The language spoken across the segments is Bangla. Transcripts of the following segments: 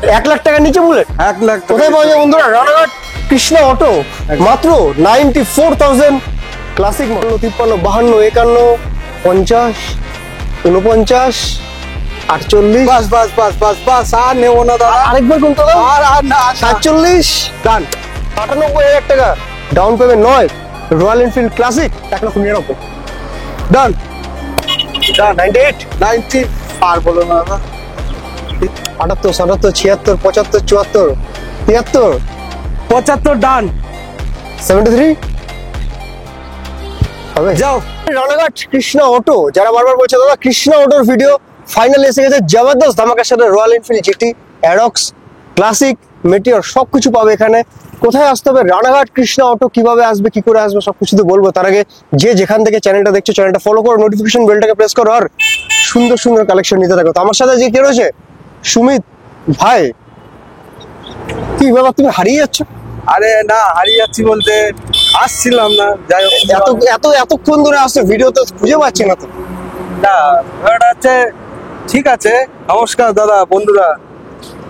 1 লাখ টাকার নিচে বুলেট 1 লাখ কোথায় পাওয়া যায় বন্ধুরা? রানাঘাট কৃষ্ণা অটো, মাত্র 94,000। Classic model 53, 52, 51, 50, 49, 48। বাস বাস বাস বাস বাস, আর নেবো না দাদা। আরেকবার কোনটা দাও? আর না 47, ডান। 98,000 টাকা down payment. 9 royal Enfield classic 1,99,000 ডান ডান। 98, 90 আর বলো না দাদা। 78, 77, 76, 75, 74, 73, 75 ডান। 73 হবে। যাও। রানাঘাট কৃষ্ণা অটো, যারা বারবার বলছে দাদা কৃষ্ণা অটোর ভিডিও, ফাইনালি এসে গেছে জবরদস্ত ধামাকার সাথে। Royal Enfield GT, Aerox, classic, Meteor সবকিছু পাবে এখানে। কোথায় আসতে হবে? রানাঘাট কৃষ্ণা অটো। কিভাবে আসবে, কি করে আসবে, সবকিছু তো বলবো। তার আগে যে যেখান থেকে চ্যানেলটা দেখছো, চ্যানেলটা ফলো করো, নোটিফিকেশন বেলটাকে প্রেস করো, আর সুন্দর সুন্দর কালেকশন নিতে থাকো। তো আমার সাথে যে কে রয়েছে, সুমিত ভাই। কি ব্যাপার, তুমি হারিয়ে যাচ্ছ? আরে না, হারিয়ে যাচ্ছি বলতে আসছিলাম না, যাই হোক। এতক্ষণ ধরে আসছে, ভিডিও তো খুঁজে পাচ্ছি না তো। না ব্যাপারটা হচ্ছে, ঠিক আছে। নমস্কার দাদা, বন্ধুরা,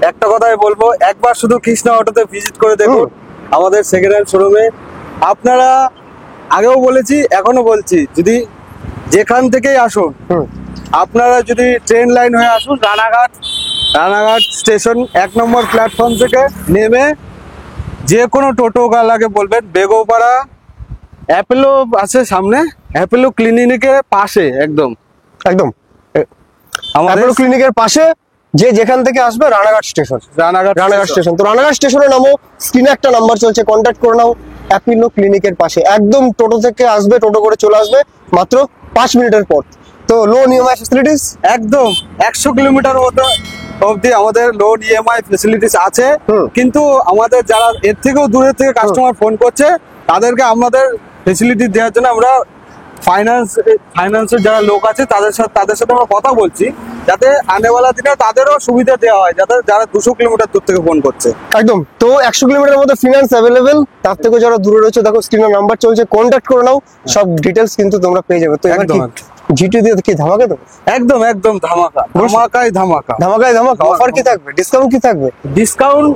একটা কথাই বলবো, একবার শুধু কৃষ্ণা অটোতে ভিজিট করে দেখুন আমাদের সেকেন্ড হ্যান্ড শোরুমে। আপনারা আগেও বলেছি, এখনো বলছি, যদি যেখান থেকেই আসুন, আপনারা যদি ট্রেন লাইন হয়ে আসুন, রানাঘাট স্টেশন 1 নম্বর প্ল্যাটফর্ম থেকে নেমে যে কোনো টোটো গালাকে বলবেন বেগোপাড়া অ্যাপেলো আছে সামনে, অ্যাপেলো ক্লিনিকের পাশে একদম একদম আমাদের অ্যাপোলো ক্লিনিকের পাশে, যে যেখান থেকে আসবে রানাঘাট স্টেশন। রানাঘাট স্টেশন। তো রানাঘাট স্টেশনে নামো, স্ক্রিনে একটা নাম্বার চলছে, কন্ট্যাক্ট করে নাও। অ্যাপোলো ক্লিনিকের পাশে একদম, টোটো থেকে আসবে, টোটো করে চলে আসবে মাত্র 5 মিনিটের পর। তো লোন ইএমআই ফ্যাসিলিটিস একদম 100 কিলোমিটার মতো অবধি আমাদের লোন ইএমআই ফ্যাসিলিটিস আছে। কিন্তু আমাদের যারা এর থেকেও দূরের থেকে কাস্টমার ফোন করছে, তাদেরকে আমাদের ফ্যাসিলিটি দেওয়ার জন্য আমরা ফাইন্যান্সের যারা লোক আছে তাদের সাথে আমরা কথা বলছি, যাতে আনেওয়ালা দিনে তাদেরও সুবিধা দেওয়া হয়, যাতে যারা 200 কিলোমিটার দূর থেকে ফোন করছে। একদম। তো 100 কিলোমিটারের মধ্যে ফিনান্স অ্যাভেলেবেল। তার থেকে যারা দূরে রয়েছে, দেখো স্ক্রিনে নাম্বার চলছে, কন্ট্যাক্ট করে নাও, সব ডিটেলস কিন্তু তোমরা পেয়ে যাবে। তো এবার কি জিটি দিয়ে কি ধামাকা দেবো? একদম একদম ধামাকা, ধামাকায় ধামাকা, ধামাকায় ধামাকা। অফার কি থাকবে, ডিসকাউন্ট কি থাকবে? ডিসকাউন্ট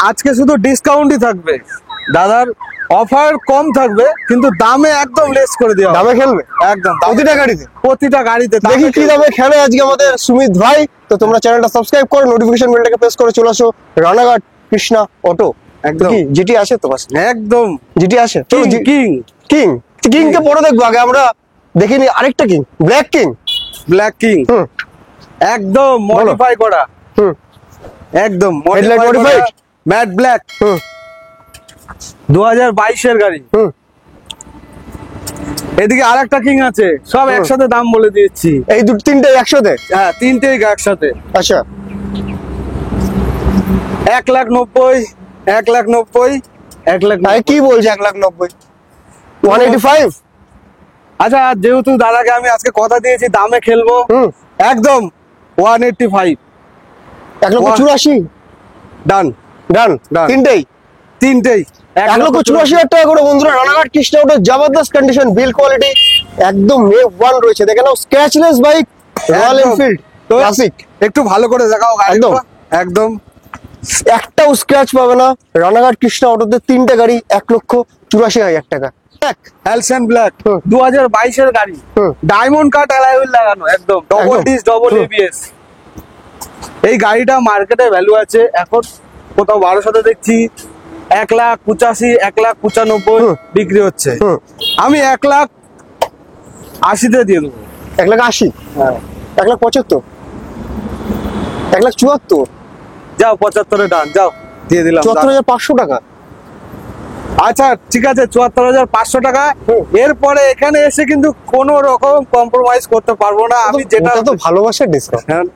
আজকে শুধু ডিসকাউন্টই থাকবে দাদার। অফার কম থাকবে, কিন্তু দামে একদম লেস করে দেওয়া। দামে খেলবে একদম প্রতিটা গাড়িতে। দেখি কি দামে খেলে আজকে আমাদের সুমিত ভাই। তো তোমরা চ্যানেলটা সাবস্ক্রাইব করো, নোটিফিকেশন বেলটাকে প্রেস করে চলে আসো রানাঘাট কৃষ্ণা অটো। একদম জিটি আছে তো পাশে? একদম জিটি আছে। কিং কিং কিং কে পরে দেখবো, আগে আমরা দেখিনি আরেকটা কিং, ব্ল্যাক কিং। একদম মডিফাই করা, একদম মডিফাইড ম্যাট ব্ল্যাক, 2022 এর গাড়ি। এদিকে আরেকটা কিং আছে, সব একসাথে দাম বলে দিয়েছি। এই তিনটে একসাথে? হ্যাঁ, তিনটেই একসাথে। আচ্ছা, 1,90,000, 1,90,000, 1,90,000। কি বলছে 1,90,000? 185? আচ্ছা, যেহেতু দাদাকে আমি আজকে কথা দিয়েছি দামে খেলবো, একদম 185, 1,84,000 ডান। তিনটেই 1,84,000 টাকা করে বন্ধুরা। রানাঘাট কৃষ্ণা অটো, জবরদস্ত কন্ডিশন, বিল কোয়ালিটি একদম A1 রয়েছে। দেখে নাও, scratchless bike, royal Enfield classic. একটু ভালো করে দেখাও একদম একদম একটাও স্ক্র্যাচ পাবে না রানাঘাট কৃষ্ণা অটোতে। তিনটে গাড়ি 1,84,000 টাকা। হ্যালসেন ব্ল্যাক, 2022 এর গাড়ি, ডায়মন্ড কাট অ্যালয় হুইল লাগানো, একদম ডবল ডিস ডবল এবিএস। এই গাড়িটা মার্কেটে ভ্যালু আছে এখন কোথাও 1200 দেখছি, 1,85,000, 1,95,000 বিক্রি হচ্ছে। আমি 1,80,000 দিয়ে দেবো। 1,80,000? হ্যাঁ। 1,75,000? 1,74,000? যাও 75-এ ডান, যাও দিয়ে দিলাম। 74,500 টাকা। আচ্ছা ঠিক আছে, 74,500 টাকা। এরপরে এখানে এসে কিন্তু কোনো রকম কম্প্রোমাইজ করতে পারবো না আমি। যেটা তো ভালোবাসার ডিসকাউন্ট,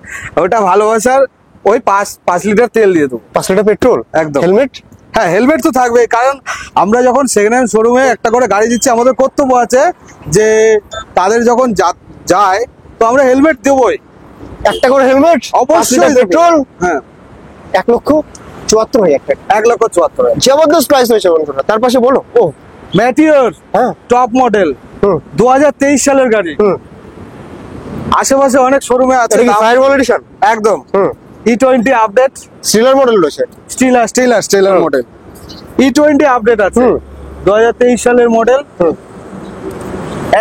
ওটা ভালোবাসার। ওই 5 লিটার তেল দিয়ে দেবো, 5 লিটার পেট্রোল, একদম। হেলমেট? হ্যাঁ, হেলমেট তো থাকবে, কারণ আমরা যখন সেকেন্ড হ্যান্ড শোরুমে একটা করে গাড়ি দিচ্ছি, আমাদের কর্তব্য আছে যে তাদের যখন যায় তো আমরা হেলমেট দেবোই। একটা করে হেলমেট, অবশ্যই পেট্রোল। হ্যাঁ, 1,74,000 টাকা। 1,74,000 জবরদস্ত প্রাইস হয়েছে বন্ধুরা। তার পাশে বলো, ও ম্যাটিওর, হ্যাঁ, টপ মডেল, 2023 সালের গাড়ি। আশেপাশে অনেক শোরুমে আছে। Firewall edition? একদম E20 আপডেট, সিলার মডেল রয়েছে। Stellar model. E20 আপডেট আছে, হুম। 2023 সালের মডেল।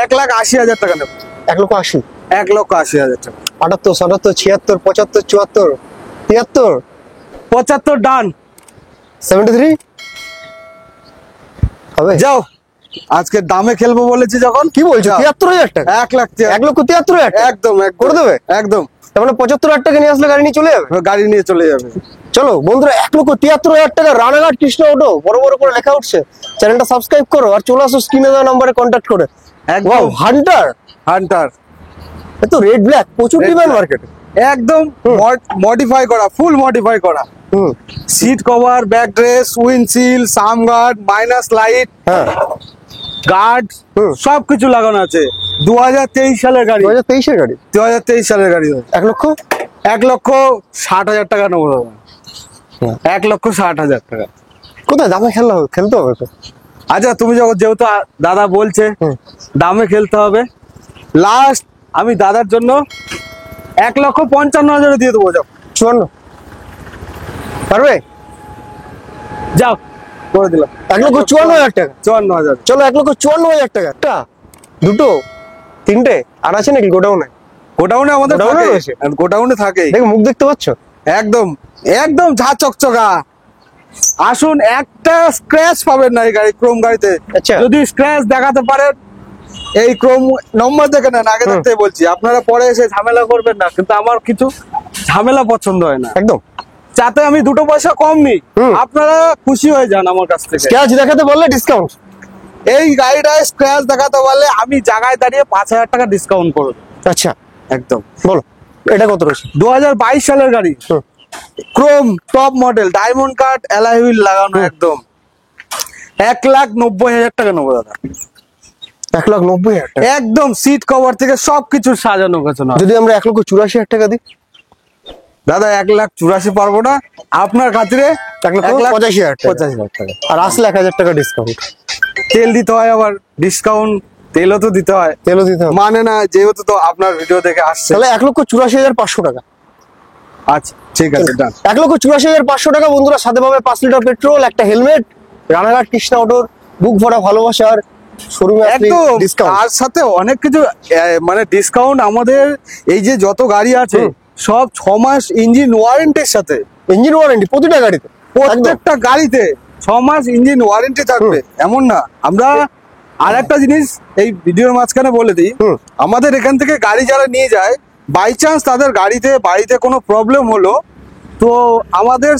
1,80,000 টাকা নেব। 1,80,000, 1,80,000 টাকা। 78, 77, 76, 75, 74, 73, 75 ডান। 73 হবে। যাও, আজকে দামে খেলবো বলেছি যখন। কি বলছো? যাও। 73,000 টাকা? 1,73,000 1,73,000 একদম করে দেবে? একদম। তার মানে 75,000 টাকা নিয়ে আসলে গাড়ি নিয়ে চলে যাবে। গাড়ি নিয়ে চলে যাবে। চলো বন্ধুরা, 1,73,000 টাকা রানাঘাট কৃষ্ণ অটো বড় বড় করে লেখা উঠছে। চ্যানেলটা সাবস্ক্রাইব করো আর চলে আসো স্ক্রিনে দেওয়া নাম্বারে কন্ট্যাক্ট করে। একদম। ওয়াও, হান্টার এত রেড ব্ল্যাক প্রচুর Red ডিমান্ড black। মার্কেটে। একদম মডিফাই করা, ফুল মডিফাই করা। হুম, সিট কভার, ব্যাক ড্রেস, windshield, sump guard, minus light, হ্যাঁ, গার্ড, হুম। সবকিছু লাগানো আছে। 2023 সালের গাড়ি। 2023-এর গাড়ি। 2023 সালের গাড়ি। 1,00,000। 1,60,000 টাকা নেবো দাদা। হুম। 1,60,000 টাকা। কোথায় দামে খেলতে হবে তো। আচ্ছা, তুমি যখন যেহেতু দাদা বলছে হুম। দামে খেলতে হবে, লাস্ট আমি দাদার জন্য 1,55,000 দিয়ে দেবো। যাও 54 পারবে? যাও, করে দিলাম। 1,54,000 টাকা। 54,000। চলো 1,54,000 টাকা। একটা, দুটো, তিনটে আর আছে নাকি গোডাউনে? গোডাউনে আমাদের গোডাউনে থাকে, রয়েছে? গোডাউনে থাকে। দেখো মুখ দেখতে পাচ্ছ? একদম একদম ঝা চকচকা। আসুন, একটা স্ক্র্যাচ পাবেন না এই গাড়ি, ক্রোম গাড়িতে। আচ্ছা। যদি স্ক্র্যাচ দেখাতে পারেন, এই ক্রোম নম্বর দেখে নেন আগে থাকতে বলছি। আপনারা পরে এসে ঝামেলা করবেন না, কিন্তু আমার কিছু ঝামেলা পছন্দ হয় না। একদম। যাতে আমি 2 পয়সা কম নিই, হুম। আপনারা খুশি হয়ে যান আমার কাছ থেকে। স্ক্র্যাচ দেখাতে বললে ডিসকাউন্ট। এই গাড়িটায় স্ক্র্যাচ দেখাতে পারলে আমি জায়গায় দাঁড়িয়ে 5,000 টাকা ডিসকাউন্ট করে দেবো। আচ্ছা একদম। বলো, এটা কত রয়েছে? 2022 সালের গাড়ি, হুম। Chrome top model, diamond cut, alloy wheel লাগানো। একদম 1,90,000 টাকা নেবো দাদা। 1,90,000 টাকা। একদম সিট কভার থেকে সবকিছু সাজানো গোছানো। যদি আমরা 1,84,000 টাকা দিই? দাদা 1,84,000 পারবো না, আপনার খাতিরে 1,85,000 টাকা। 85,000 টাকা। আর আসলে 1,000 টাকা ডিসকাউন্ট। তেল দিতে হয়, আবার ডিসকাউন্ট তেলও তো দিতে হয়। তেলও দিতে হবে। মানে না, যেহেতু তো আপনার ভিডিও দেখে আসছে। তাহলে 1,84,500 টাকা। আচ্ছা ঠিক আছে, ডান। 1,84,500 টাকা বন্ধুরা, সাথে পাবে 5 লিটার পেট্রোল, একটা হেলমেট, রানাঘাট কৃষ্ণা অটোর বুক ভরা ভালোবাসার শোরুমে একদম ডিসকাউন্ট। তার সাথে অনেক কিছু মানে ডিসকাউন্ট। আমাদের এই যে যত গাড়ি আছে হুম। সব 6 মাস ইঞ্জিন ওয়ারেন্টির সাথে। ইঞ্জিন ওয়ারেন্টি প্রতিটা গাড়িতে। প্রত্যেকটা গাড়িতে 6 মাস ইঞ্জিন ওয়ারেন্টি থাকবে। এমন না, আমরা আর একটা জিনিস এই ভিডিওর মাঝখানে বলে দিই, হুম। আমাদের এখান থেকে গাড়ি যারা নিয়ে যায়, বাই চান্স তাদের বাড়িতে কোনো প্রবলেম হলো, তো আমাদের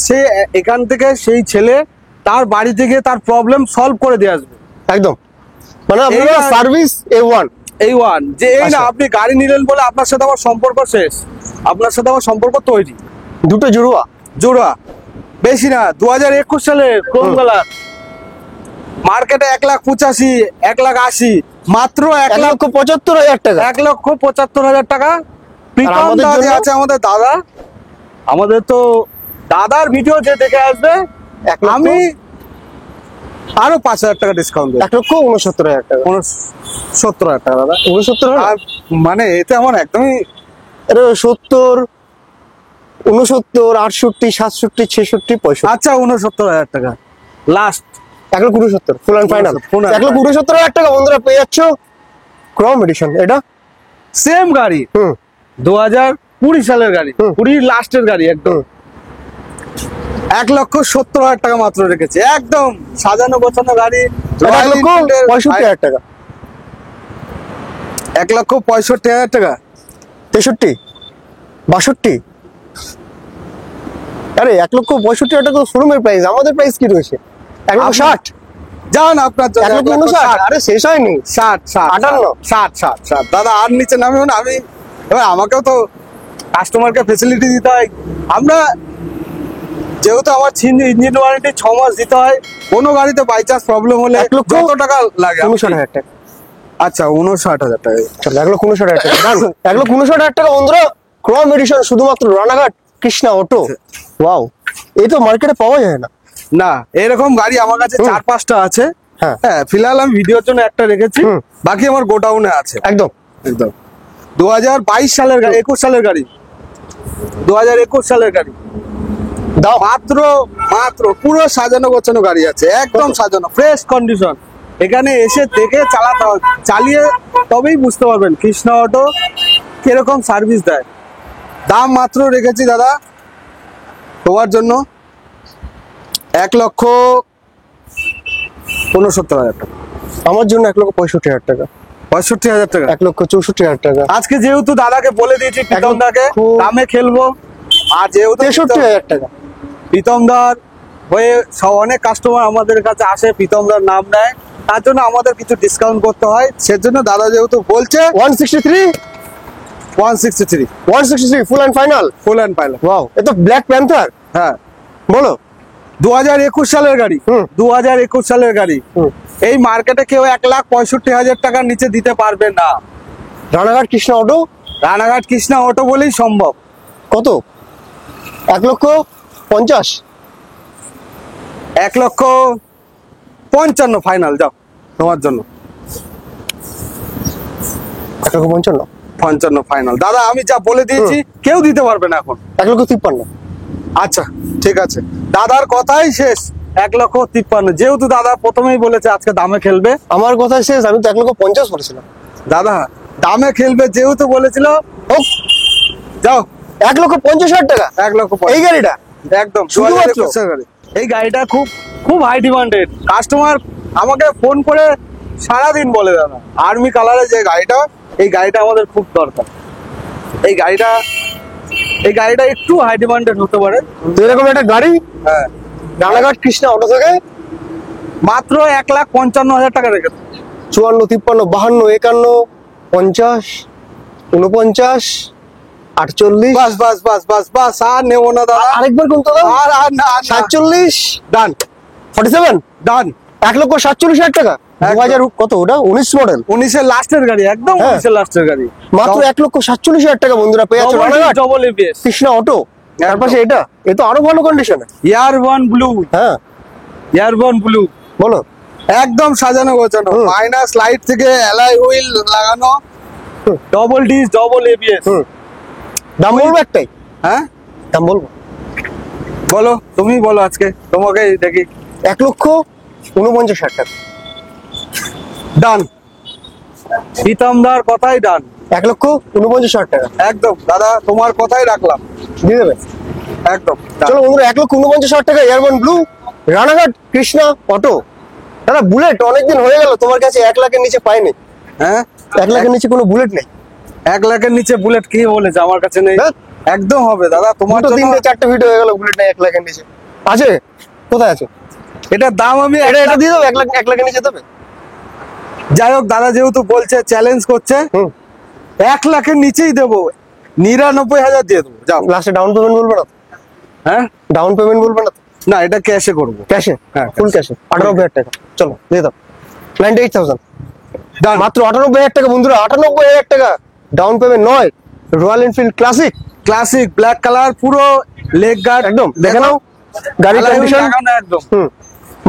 এখান থেকে সেই ছেলে তার বাড়ি থেকে তার প্রবলেম সলভ করে দিয়ে আসবে। একদম, মানে আপনারা এই- সার্ভিস A1। এই ওয়ান যে এই না আচ্ছা। আপনি গাড়ি নিলেন বলে আপনার সাথে আমার সম্পর্ক শেষ, আপনার সাথে আমার সম্পর্ক তৈরি। দুটো জুড়ুয়া। জোড়া বেশি না, 2021 সালে ক্রোম হুম। কালার মার্কেটে 1,85,000, 1,80,000, মাত্র 1,75,000 টাকা। 1,75,000 টাকা। প্রীতম আমাদের দা যে জন্য? আছে আমাদের দাদা, আমাদের তো দাদার ভিডিও যে দেখে আসবে, 1,00,000 আমি আরো 5,000 টাকা ডিসকাউন্ট দেবো। 1,69,000 টাকা। 70,000 টাকা দাদা। 69,000? আর মানে এতে আমার একদমই 70, 69, 68, 67, 66, 65। আচ্ছা 69,000 টাকা লাস্ট। 1,69,000 full and final. 1,69,000 টাকা বন্ধুরা পেয়ে যাচ্ছ ক্রোম এডিশন। এটা সেম গাড়ি, হুম 2020 সালের গাড়ি, হুম। 20 লাস্টের গাড়ি একদম। হুম। 1,70,000 টাকা মাত্র রেখেছে, একদম সাজানো গোছানো গাড়ি। এটা 1,65,000 টাকা। 1,65,000 টাকা। 63, 62। আরে 1,65,000 টাকা তো শোরুমের প্রাইস, আমাদের প্রাইস কি রয়েছে? 1,60,000। যান আপনার জন্য 1,59,000। আরে শেষ হয়নি। 60, 58। 60 দাদা, আর নিচে নামিও না। আমি এবার আমাকেও তো কাস্টমারকে ফেসিলিটি দিতে হয়। আমরা যেহেতু আমার ইঞ্জিন ওয়ারেন্টি 6 মাস দিতে হয়, কোনো গাড়িতে বাই চান্স প্রবলেম হলে 1,59,000 কত টাকা লাগে? 59,000 টাকা। আচ্ছা 59,000 টাকা। চলো 1,59,000 টাকা ডান। 1,59,000 টাকা বন্ধুরা, ক্রোম এডিশন, শুধুমাত্র রানাঘাট কৃষ্ণা অটো। ওয়াও, এই তো মার্কেটে পাওয়া যায় না। না, এরকম গাড়ি আমার কাছে 4-5টা আছে। হ্যাঁ। হ্যাঁ, ফিলহাল আমি ভিডিওর জন্য একটা রেখেছি, হুম। বাকি আমার গোডাউনে আছে। একদম। একদম 2022 সালের গাড়ি, 21 সালের গাড়ি। 2021 সালের গাড়ি। দাও মাত্র মাত্র পুরো সাজানো গোছানো গাড়ি আছে, একদম সাজানো, ফ্রেশ কন্ডিশন। এখানে এসে দেখে চালাতে হবে, চালিয়ে তবেই বুঝতে পারবেন কৃষ্ণা অটো কিরকম সার্ভিস দেয়। দাম মাত্র রেখেছি দাদা তোমার জন্য 1,65,000 টাকা। আমার জন্য 1,65,000 টাকা, 65,000 টাকা। 1,64,000 টাকা, আজকে যেহেতু দাদাকে বলে দিয়েছি প্রীতম দাকে দামে খেলবো, আর যেহেতু 63,000 টাকা। প্রীতমদার হয়ে সব অনেক কাস্টমার আমাদের কাছে আসে, প্রীতমদার নাম নেয়, তার জন্য আমাদের কিছু ডিসকাউন্ট করতে হয়। সেজন্য দাদা যেহেতু বলছে 163, 163 full and final. Full and final. Wow, এ তো ব্ল্যাক প্যান্থার। হ্যাঁ, বলো। 2021 সালের গাড়ি। 2021 সালের গাড়ি। এই মার্কেটে কেউ 1,65,000 টাকার নিচে দিতে পারবে না। রানাঘাট কৃষ্ণা অটো, রানাঘাট কৃষ্ণা অটো বলেই সম্ভব। কত? 1,50,000। 1,55,000 ফাইনাল, যাও তোমার জন্য 1,55,000। 55 ফাইনাল। দাদা আমি যা বলে দিয়েছি কেউ দিতে পারবে না এখন। 1,53,000। আচ্ছা ঠিক আছে, দাদার কথাই শেষ। 1,53,000, যেহেতু দাদা প্রথমেই বলেছে আজকে দামে খেলবে। আমার কথা শেষ, আমি তো 1,50,000 বলেছিলাম। দাদা দামে খেলবে যেহেতু বলেছিল, হোক, যাও 1,50,000 টাকা। 1,50,000 এই গাড়িটা একদম শুধুমাত্র? 2021 গাড়ি। এই গাড়িটা খুব খুব হাই ডিমান্ডেড। কাস্টমার আমাকে ফোন করে সারাদিন বলে দাদা আর্মি কালারের যে গাড়িটা, এই গাড়িটা আমাদের খুব দরকার। এই গাড়িটা একটু হাই ডিমান্ডেড হতে পারে। তো এরকম একটা গাড়ি হ্যাঁ, রানাঘাট কৃষ্ণা অটো থেকে মাত্র 1,55,000 টাকা রেখেছে। 54, 53, 52, 51, 50, 49, 48। বাস বাস বাস বাস বাস, আর নেবো না দাদা। আরেকবার কোন তো? আর আর না 47, ডান 47, ডান। 1,47,000 টাকা। 2000 কত ওটা? 19 মডেল। 19-এর লাস্টের গাড়ি, একদম হ্যাঁ। 19-এর লাস্টের গাড়ি। মাত্র 1,47,000 টাকা বন্ধুরা পেয়ে যাচ্ছে Ranaghat double ABS Krishna auto. তার একদম। পাশে এটা, এ তো আরো ভালো কন্ডিশনে। ইয়ারবন ব্লু, হ্যাঁ, ইয়ারবন ব্লু, বলো। একদম সাজানো গোছানো, মাইনাস লাইট থেকে অ্যালয় হুইল লাগানো, ডবল ডিস ডবল এবিএস। দাম বলবো একটাই? হ্যাঁ দাম বলবো? বলো, তুমি বলো, আজকে তোমাকে দেখি। 1,49,000 টাকা। ডান, প্রীতমদার কথাই ডান। 1,49,000 টাকা একদম দাদা তোমার কথাই রাখলাম, দিয়ে দেবে। একদম। চলো বন্ধুরা, 1,49,000 টাকা airborne blue Ranaghat Krishna auto. দাদা বুলেট অনেকদিন হয়ে গেল তোমার কাছে 1 লাখের নিচে পাইনি। হ্যাঁ, 1 লাখের নিচে কোনো বুলেট নেই। 1 লাখের নিচে বুলেট কি বলেছে আমার কাছে নেই? হ্যাঁ। একদম হবে দাদা তোমার দুটো, জন্য। 3টে, 4টে ভিডিও হয়ে গেল, বুলেট নেই 1 লাখের নিচে। আছে? কোথায় আছে? এটার দাম আমি এটা দিয়ে দেবো 1 লাখের নিচে দেবে? যাই হোক, দাদা যেহেতু বলছে, চ্যালেঞ্জ করছে, 1 লাখের নিচেই দেবো, 99,000 দিয়ে দেবো, যাও। লাস্টে ডাউন পেমেন্ট বলবে না তো? হ্যাঁ, ডাউন পেমেন্ট বলবে না তো? না এটা ক্যাশে করবো। ক্যাশে? হ্যাঁ, ফুল ক্যাশে 98,000 টাকা। চলো দিয়ে দাও 98,000। ডান। মাত্র 98,000 টাকা বন্ধুরা, 98,000 টাকা ডাউন পেমেন্ট নয়। Royal Enfield classic, classic black colour, পুরো লেগ গার্ড, একদম দেখে নাও গাড়ির কন্ডিশন। একদম।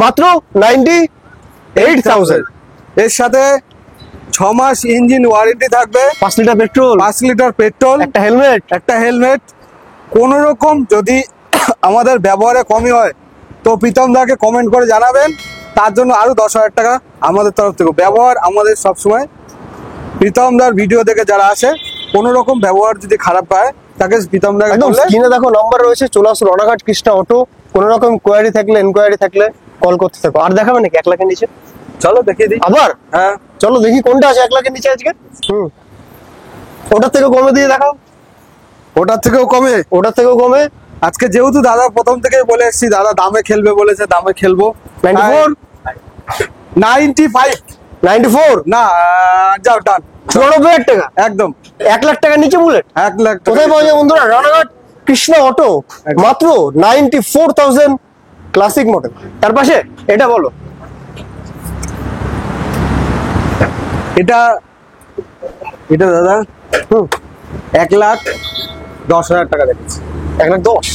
মাত্র 98,000। এর সাথে 6 মাস ইঞ্জিন ওয়ারেন্টি থাকবে, 5 লিটার পেট্রোল, 5 লিটার পেট্রোল, একটা হেলমেট। কোন রকম যদি আমাদের ব্যবহারে কমই হয় তো প্রীতম দাকে কমেন্ট করে জানাবেন, তার জন্য আরো 10,000 টাকা আমাদের তরফ থেকে। ব্যবহার আমাদের সবসময়, প্রীতম দার ভিডিও দেখে যারা আসে, কোন রকম ব্যবহার যদি খারাপ পায় তাকে প্রীতম দাকে একদম বললে, স্ক্রিনে দেখো নাম্বার রয়েছে, চলে আসো রানাঘাট কৃষ্ণা অটো। কোন রকম এনকোয়ারি থাকলে কল করতে থাকো। আর দেখাবে নাকি 1 লাখের নিচে? চলো দেখিয়ে দিই। আবার হ্যাঁ, চলো দেখি কোনটা আছে 1 লাখের নিচে আজকে। ওটার থেকে কমে দিয়ে দেখাও। ওটার থেকেও কমে? ওটার থেকেও কমে। আজকে যেহেতু দাদা প্রথম থেকে বলে এসেছি, দাদা দামে খেলবে বলেছে, দামে খেলবো। 94, 95, 94, না যাও ডান, 94,000 টাকা। একদম 1 লাখ টাকার নিচে বুলেট 1 লাখ টাকা। কোথায় পাওয়া যায় বন্ধুরা? রানাঘাট কৃষ্ণা অটো, মাত্র 94,000 ক্লাসিক মডেল। তার পাশে এটা বলো। এটা এটা দাদা 1,10,000 টাকা দেখেছি। 1,10,000।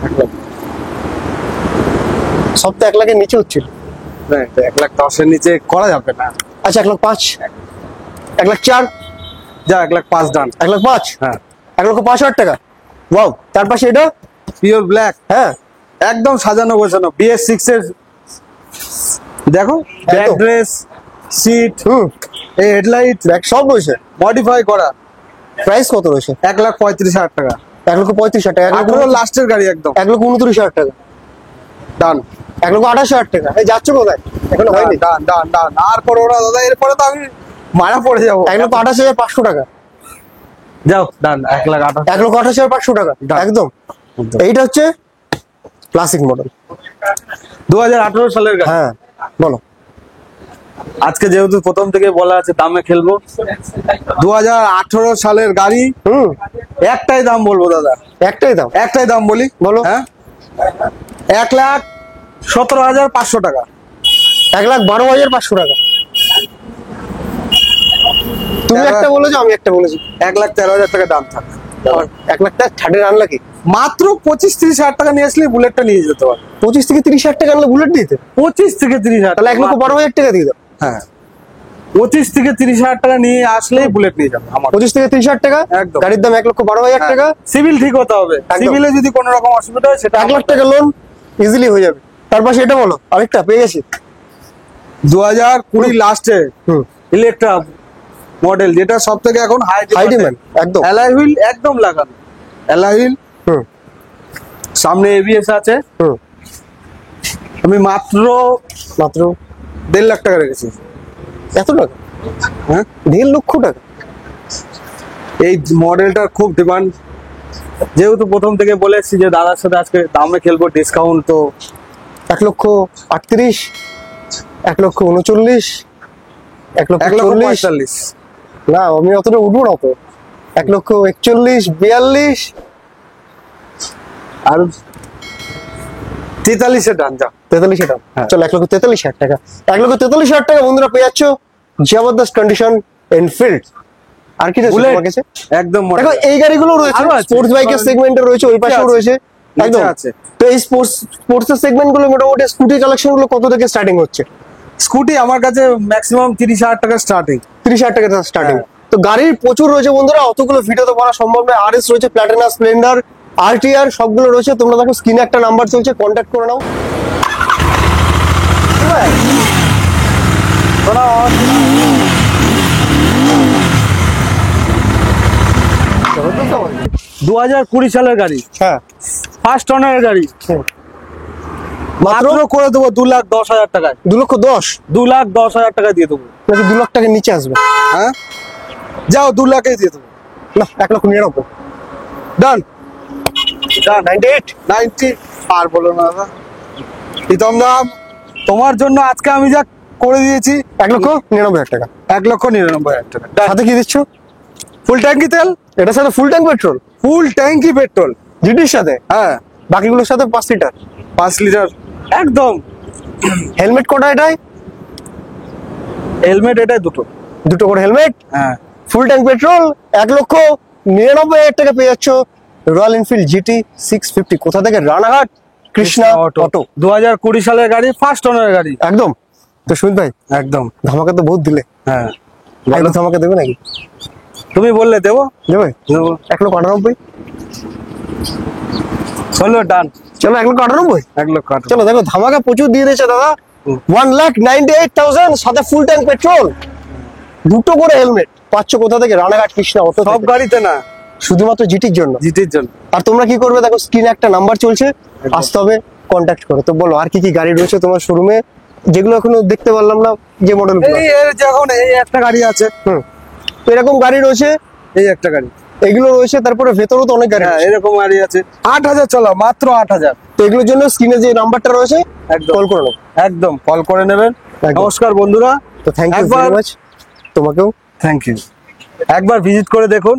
1 লাখ, সব তো 1 লাখের নিচে হচ্ছিল। 1,10,000 নিচে করা যাবে না। আচ্ছা 1,05,000, 1,04,000, যা 1,05,000 ডান। 1,05,000, হ্যাঁ, 1,05,000 টাকা। ওয়াও, তার পাশে এটা পিওর ব্ল্যাক, হ্যাঁ একদম সাজানো গোছানো BS6 এর। দেখো ব্যাক একদম। ড্রেস, সিট, এই হেডলাইট ব্যাগ সব রয়েছে। মডিফাই করা। প্রাইস কত রয়েছে? 1,35,000 টাকা। 1,35,000 টাকা, 18 লাস্টের গাড়ি একদম। 1,29,000 টাকা, ডান 1,28,000 টাকা। এই যাচ্ছ কোথায়? এখনো হয়নি। ডান ডান ডান। আর করো না দাদা, এরপরে তো আমি মারা পড়ে যাবো। 1,28,500 টাকা, যাও ডান 1,28,000। 1,28,500 টাকা Done. একদম। এইটা হচ্ছে ক্লাসিক মডেল। 2018 সালের গাড়ি। হ্যাঁ বলো। আজকে যেহেতু প্রথম থেকে বলা আছে দামে খেলবো, 2018 সালের গাড়ি, একটাই দাম বলবো দাদা, একটাই দাম। একটাই দাম বলি। বলো। হ্যাঁ, 1,17,500 টাকা। 1,12,500 টাকা। তুমি একটা বলেছো, আমি একটা বলেছি। 1,13,000 টাকা দাম থাক। 1,00,000 টাকা ছাড়ের আনলা কি? মাত্র 25-30 হাজার টাকা নিয়ে আসলে বুলেটটা নিয়ে যেতে পারো। 25 থেকে 30,000 টাকা আনলে বুলেট দিতে? 25-30 হাজার, তাহলে 1,12,000 টাকা দিয়ে দাও। হ্যাঁ 25-30 হাজার টাকা নিয়ে আসলেই বুলেট নিয়ে যাবে আমার। 25 থেকে 30,000 টাকা, একদম। গাড়ির দাম 1,12,000 টাকা। সিভিল ঠিক হতে হবে, একদম। সিভিলে যদি কোনো রকম অসুবিধা হয় সেটা 1,00,000 টাকা লোন ইজিলি হয়ে যাবে। তারপর সেটা বলো, আরেকটা পেয়ে গেছি। 2020 লাস্টে হুম, ইলেকট্রা মডেল, যেটা সব থেকে এখন হাই হাই ডিমান্ড একদম। অ্যালয় হুইল একদম লাগানো, অ্যালয় হুইল, হুম সামনে ABS আছে। হুম। আমি মাত্র মাত্র 1.5 লাখ টাকা রেখেছি। এত টাকা? হ্যাঁ, 1.5 লক্ষ টাকা। এই মডেলটার খুব ডিমান্ড, যেহেতু প্রথম থেকে বলে এসেছি যে দাদার সাথে আজকে দামে খেলবো, ডিসকাউন্ট তো 1,38,000, 1,39,000, 1,40,000। 1,45,000। না আমি অতটা উঠবো না তো। 1,41,000, 42, আর 43-এ ডান যা। 43 টাকা। হ্যাঁ। চলো 1,43,000 টাকা। 1,43,000 টাকা বন্ধুরা পেয়ে যাচ্ছ জবরদস্ত কন্ডিশন এনফিল্ড। আর কি রয়েছে বুলেট তোমার কাছে? একদম দেখো মডেল। এই গাড়িগুলো রয়েছে, আরো আছে। স্পোর্টস বাইকের সেগমেন্টে রয়েছে, ওই পাশেও আছে। রয়েছে একদম নিচে আছে। তো এই স্পোর্টস এর সেগমেন্ট গুলো মোটামুটি স্কুটি কালেকশন গুলো কত থেকে স্টার্টিং হচ্ছে? স্কুটি আমার কাছে ম্যাক্সিমাম 30,000 টাকা স্টার্টিং। 30,000 টাকা স্টার্টিং। হ্যাঁ। তো গাড়ির প্রচুর রয়েছে বন্ধুরা, অতগুলো ভিডিওতে করা সম্ভব নয়। RS রয়েছে, প্ল্যাটিনা, স্প্লেন্ডার, RTR সবগুলো রয়েছে। তোমরা দেখো স্ক্রিনে একটা নাম্বার চলছে, কন্ট্যাক্ট করে নাও। শোনা 2020 সালের গাড়ি, হ্যাঁ ফার্স্ট অনারের গাড়ি, মাত্র মাত্র করে দেবো 2,10,000 টাকায়। 2,10,000 2,10,000 টাকা দিয়ে দেবো। নাকি 2 লাখ টাকার নিচে আসবে? হ্যাঁ, যাও 2 লাখে দিয়ে দেবো। না 1,99,000। ডান ডান। 98। 90 আর বলো না দাদা, প্রীতম দা, তোমার জন্য আজকে আমি যা করে দিয়েছি 1,99,000 টাকা। 1,99,000 টাকা। সাথে কি দিচ্ছ? ফুল ট্যাঙ্কি তেল, এটার সাথে ফুল ট্যাঙ্ক পেট্রোল, ফুল ট্যাঙ্কি পেট্রোল। জিটির সাথে, হ্যাঁ, বাকিগুলোর সাথে 5 লিটার। 5 লিটার একদম। হেলমেট কটা এটাই? হেলমেট এটাই দুটো করে হেলমেট, হ্যাঁ। ফুল ট্যাঙ্ক পেট্রোল, 1,99,000 টাকা পেয়ে যাচ্ছ রয়্যাল এনফিল্ড GT 650। কোথা থেকে? রানাঘাট কৃষ্ণা অটো। 2020 সালের গাড়ি, ফার্স্ট অনারের গাড়ি একদম। তো সুমিত ভাই, একদম। ধামাকা তো বহুত দিলে, হ্যাঁ, একটা ধামাকা দেবে নাকি? তুমি বললে দেবো। দেবে? দেবো। 1,98,000। চলো ডান, চলো 1,98,000। 1 লক্ষ। চলো দেখো ধামাকা প্রচুর দিয়ে দিয়েছে দাদা। 1,98,000 সাথে ফুল ট্যাঙ্ক পেট্রোল, দুটো করে হেলমেট পাচ্ছ কোথা থেকে? রানাঘাট কৃষ্ণা অটো। সব গাড়িতে না, শুধুমাত্র জিটির জন্য। জিটির জন্য। আর তোমরা কি করবে দেখো স্ক্রিনে একটা নাম্বার চলছে, আসতে হবে, কন্ট্যাক্ট করো। তো বলো আর কি কি গাড়ি রয়েছে তোমার শোরুমে, যেগুলো এখনো দেখতে পারলাম না, যে মডেল? এই এর যখন এই একটা গাড়ি আছে, তো এরকম গাড়ি রয়েছে, এই একটা গাড়ি, এগুলো রয়েছে, তারপরে ভেতরেও তো অনেক গাড়ি হ্যাঁ রয়েছে। এরকম গাড়ি আছে। 8,000 চলো, মাত্র 8,000। তো এগুলোর জন্য স্ক্রিনে যে নাম্বারটা রয়েছে একদম কল করে নাও। একদম কল করে নেবেন। একদম। নমস্কার বন্ধুরা, তো থ্যাংক ইউ ভেরি মাচ তোমাকেও। Thank you. একবার ভিজিট করে দেখুন।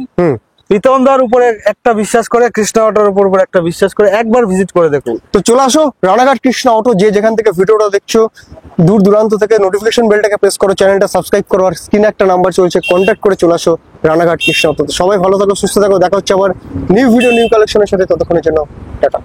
প্রীতম দার উপরে একটা বিশ্বাস করে, কৃষ্ণা অটোর উপর একটা বিশ্বাস করে, একবার ভিজিট করে দেখুন। তো চলে আসো রানাঘাট কৃষ্ণা অটো, যে যেখান থেকে ভিডিওটা দেখছো দূর দূরান্ত থেকে, নোটিফিকেশন বেলটাকে প্রেস করো, চ্যানেলটা সাবস্ক্রাইব করো, আর স্ক্রিনে একটা নাম্বার চলছে, কন্ট্যাক্ট করে চলে আসো রানাঘাট কৃষ্ণা অটো। তো সবাই ভালো থাকো, সুস্থ থাকো, দেখা হচ্ছে আবার নিউ ভিডিও নিউ কালেকশনের সাথে। ততক্ষণের জন্য টাটা।